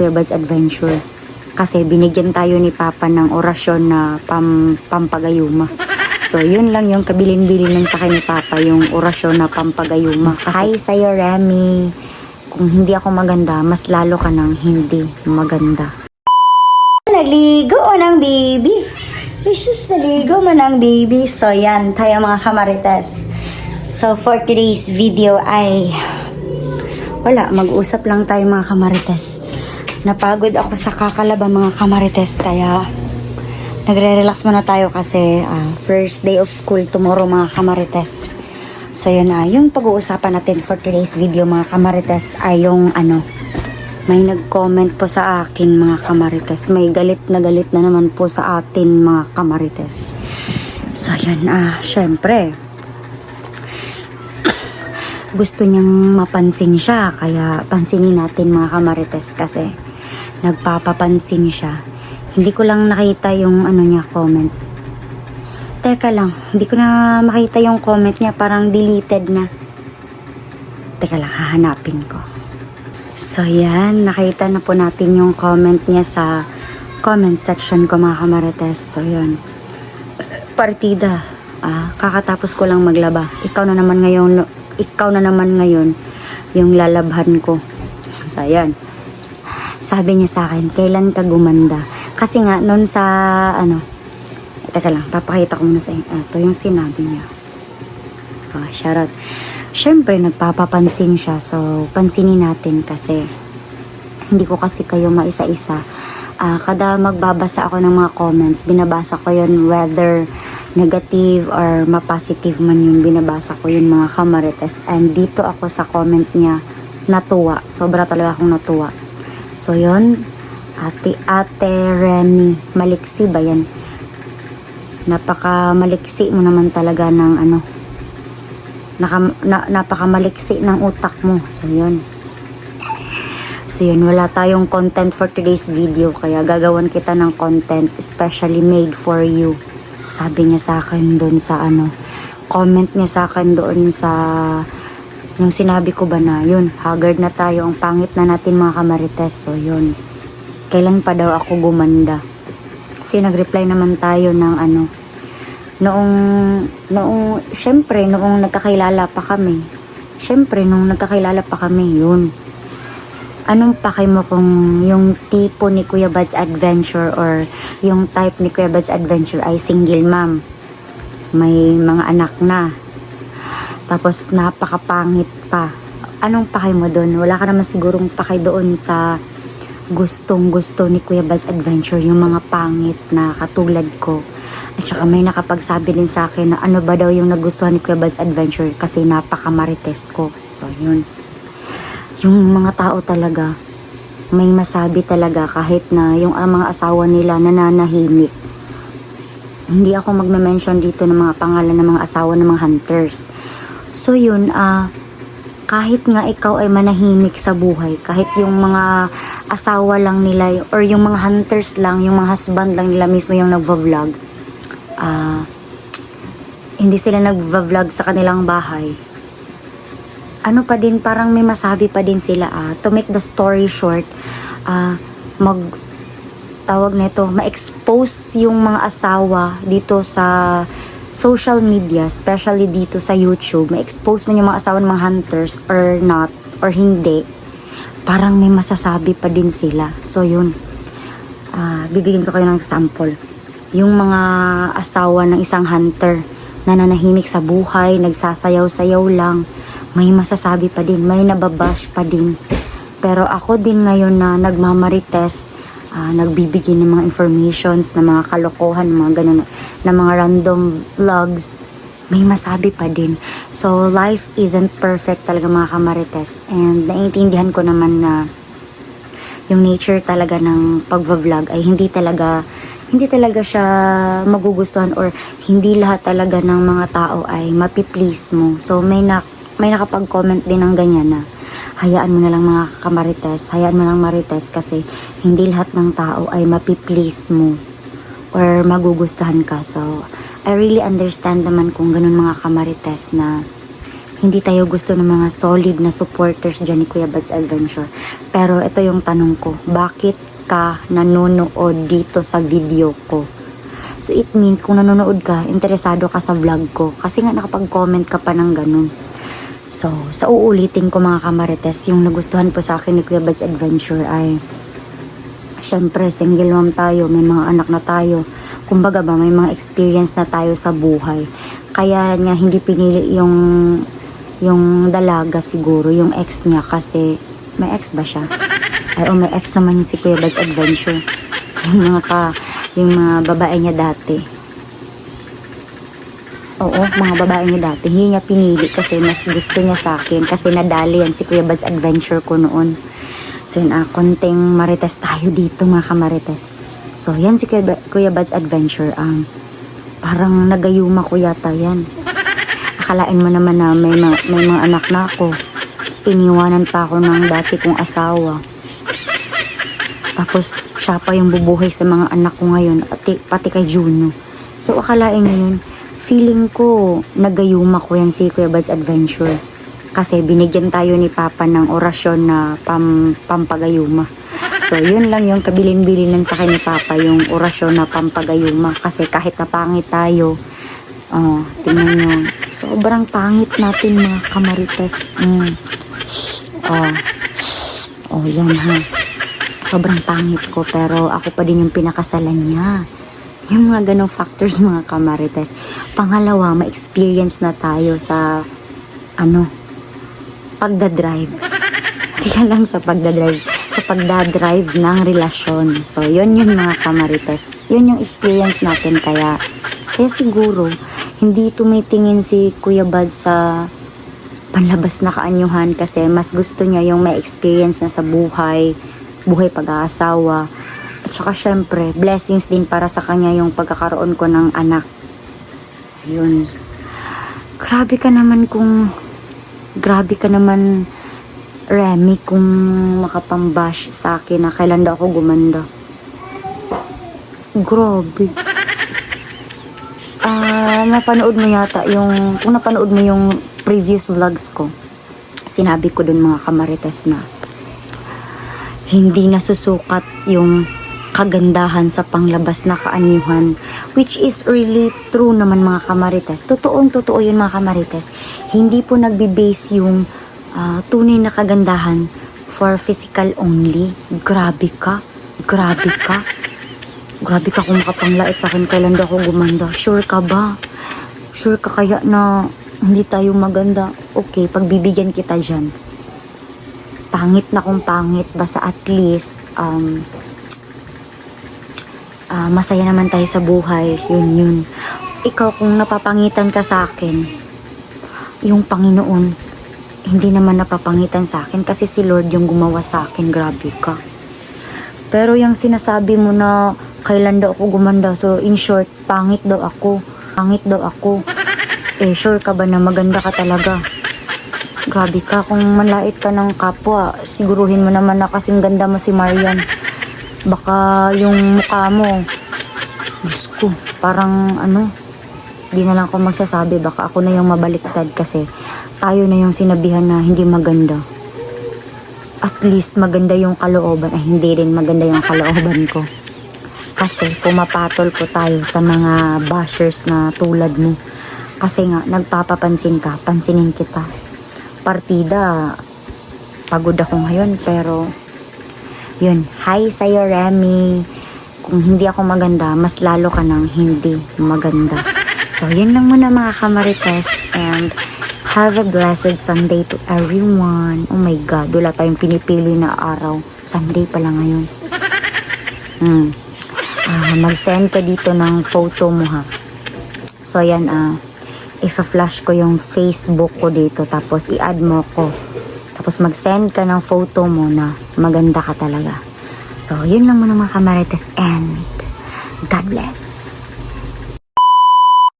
Kuya Bad's Adventure. Kasi binigyan tayo ni Papa ng orasyon na pampagayuma. So, yun lang yung kabilin-bilin sa akin ni Papa, yung orasyon na pampagayuma. Hi sa'yo, Remy. Kung hindi ako maganda, mas lalo ka nang hindi maganda. Nagligo ng baby. Jesus, naligo man ang baby. So, yan, tayo mga kamarites. So, for today's video ay wala, mag-usap lang tayo mga kamarites. Napagod ako sa kakalaba mga kamarites, kaya nagre-relax muna tayo kasi first day of school tomorrow mga kamarites. So yun yung pag-uusapan natin for today's video mga kamarites ay yung may nag-comment po sa akin mga kamarites. May galit na naman po sa atin mga kamarites. So yun syempre gusto niyang mapansin siya, kaya pansinin natin mga kamarites kasi nagpapapansin siya. Hindi ko lang nakita yung niya comment. Teka lang, hindi ko na makita yung comment niya, parang deleted na. Teka lang, hahanapin ko. So yan, nakita na po natin yung comment niya sa comment section ko mga kamarites. So yan, partida, kakatapos ko lang maglaba. Ikaw na naman ngayon yung lalabhan ko. So yan, sabi niya sa akin, kailan ka gumanda? Kasi nga, nun sa, teka lang, papakita ko muna sa inyo. Ito yung sinabi niya. Shoutout. Siyempre, nagpapapansin siya. So, pansinin natin kasi hindi ko kasi kayo maisa-isa. Kada magbabasa ako ng mga comments, binabasa ko yun whether negative or ma-positive man yun, binabasa ko yun mga kamarites. And dito ako sa comment niya, natuwa. Sobra talaga akong natuwa. So yun, Ate Remy, maliksi ba yan? Napaka-maliksi mo naman talaga ng napaka-maliksi ng utak mo. So yun. So yun, wala tayong content for today's video, kaya gagawan kita ng content especially made for you. Sabi niya sa akin doon sa comment niya sa akin doon sa nung sinabi ko ba na yun, haggard na tayo, ang pangit na natin mga kamarites. So yun, kailan pa daw ako gumanda? Kasi nag-reply naman tayo ng noong syempre noong nagkakilala pa kami. Syempre nung nagkakilala pa kami, yun. Anong pakay mo kung yung tipo ni Kuya Bad's Adventure or yung type ni Kuya Bad's Adventure ay single mom, may mga anak na, tapos napakapangit pa? Anong pakay mo doon? Wala ka naman sigurong pakay doon sa gustong-gusto ni Kuya Bad's Adventure, yung mga pangit na katulad ko. At saka may nakapagsabi din sa akin na ano ba daw yung nagustuhan ni Kuya Bad's Adventure kasi napakamarites ko. So yun, yung mga tao talaga may masabi talaga kahit na yung mga asawa nila nananahimik. Hindi ako magme-mention dito ng mga pangalan ng mga asawa ng mga hunters. So yun, kahit nga ikaw ay manahimik sa buhay, kahit yung mga asawa lang nila or yung mga hunters lang, yung mga husband lang nila mismo yung nagva-vlog, hindi sila nagva-vlog sa kanilang bahay, pa din, parang may masabi pa din sila. To make the story short, ma-expose yung mga asawa dito sa social media, especially dito sa YouTube, ma-expose man yung mga asawa ng mga hunters or not, or hindi, parang may masasabi pa din sila. So yun, bibigyan ko kayo ng example. Yung mga asawa ng isang hunter na nanahimik sa buhay, nagsasayaw-sayaw lang, may masasabi pa din, may nababash pa din. Pero ako din ngayon na nagmamarites, nagbibigay ng mga informations, na mga kalokohan, mga ganun, na mga random vlogs, may masabi pa din. So life isn't perfect talaga mga kamarites, and naiintindihan ko naman na yung nature talaga ng pagva-vlog ay hindi talaga siya magugustuhan, or hindi lahat talaga ng mga tao ay mapiplease mo. So may nakapag-comment din ng ganyan na hayaan mo na lang mga kamarites, hayaan mo lang marites kasi hindi lahat ng tao ay mapiplease mo or magugustuhan ka. So I really understand naman kung ganun mga kamarites, na hindi tayo gusto ng mga solid na supporters dyan ni Kuya Bad's Adventure. Pero ito yung tanong ko, bakit ka nanonood dito sa video ko? So it means kung nanonood ka, interesado ka sa vlog ko. Kasi nga nakapag-comment ka pa ng ganun. So, sa uulitin ko mga kamarites, yung nagustuhan po sa akin ni Kuya Bad's Adventure ay, syempre, single mom tayo, may mga anak na tayo. Kumbaga ba, may mga experience na tayo sa buhay. Kaya niya hindi pinili yung dalaga siguro, yung ex niya kasi, may ex ba siya? Ay, may ex naman yung si Kuya Bad's Adventure. Yung mga babae niya dati. Oo, mga babae niya dati. Hindi niya pinili kasi mas gusto niya sa akin. Kasi nadali yan si Kuya Bad's Adventure ko noon. So yun, konting marites tayo dito mga kamarites. So yan si Kuya Bad's Adventure. Parang nagayuma ko yata yan. Akalain mo naman na may mga anak na ako. Iniwanan pa ako ng dati kong asawa. Tapos siya pa yung bubuhay sa mga anak ko ngayon. Pati kay Juno. So akalain niyo yun. Feeling ko, nagayuma ko yan si Kuya Bad's Adventure. Kasi binigyan tayo ni Papa ng orasyon na pampagayuma. So, yun lang yung kabilin-bilinan sa akin ni Papa, yung orasyon na pampagayuma. Kasi kahit napangit tayo, tingnan nyo, sobrang pangit natin mga kamarites. Yan ha. Sobrang pangit ko, pero ako pa din yung pinakasalan niya. Yung mga ganong factors mga kamarites. Pangalawa, ma-experience na tayo sa pagdadrive. Kaya lang sa pagdadrive ng relasyon. So, yun yung mga kamarites. Yun yung experience natin. Kaya siguro, hindi tumitingin si Kuya Bad sa panlabas na kaanyuhan kasi mas gusto niya yung may experience na sa buhay pag-aasawa. At saka syempre, blessings din para sa kanya yung pagkakaroon ko ng anak. Yun. Grabe ka naman, Remy, kung makapambash sa akin na kailan daw ako gumanda. Grabe. Kung napanood mo yung previous vlogs ko, sinabi ko dun mga kamarites na hindi nasusukat yung kagandahan sa panglabas na kaanyuhan, which is really true naman mga kamarites. Totoo yun mga kamarites. Hindi po nagbe-base yung tunay na kagandahan for physical only. Grabe ka kung makapanglait sa akin kailan daw ako gumanda. Sure ka ba? Sure ka kaya na hindi tayo maganda? Okay, pagbibigyan kita dyan. Pangit na kung pangit, basta at least masaya naman tayo sa buhay. Yun. Ikaw, kung napapangitan ka sa akin, yung Panginoon, hindi naman napapangitan sa akin kasi si Lord yung gumawa sa akin. Grabe ka. Pero yung sinasabi mo na kailan daw ako gumanda, so in short, pangit daw ako. Sure ka ba na maganda ka talaga? Grabe ka, kung manlait ka ng kapwa, siguruhin mo naman na kasing ganda mo si Marian. Baka yung mukha mo, Diyos ko, parang di na lang ako magsasabi, baka ako na yung mabaliktad kasi tayo na yung sinabihan na hindi maganda. At least maganda yung kalooban, hindi rin maganda yung kalooban ko. Kasi pumapatol po tayo sa mga bashers na tulad mo. Kasi nga, nagpapapansin ka, pansinin kita. Partida, pagod ako ngayon, pero yun, hi sa'yo Remy. Kung hindi ako maganda, mas lalo ka nang hindi maganda. So, yun lang muna mga kamarites, and have a blessed Sunday to everyone. Oh my God, wala tayong pinipili na araw. Sunday pala ngayon. Mag-send ka dito ng photo mo ha. So, yan, ifa-flash ko yung Facebook ko dito, tapos i-add mo ko. Tapos mag-send ka ng photo mo na maganda ka talaga. So, yun lang muna mga kamarites, and God bless.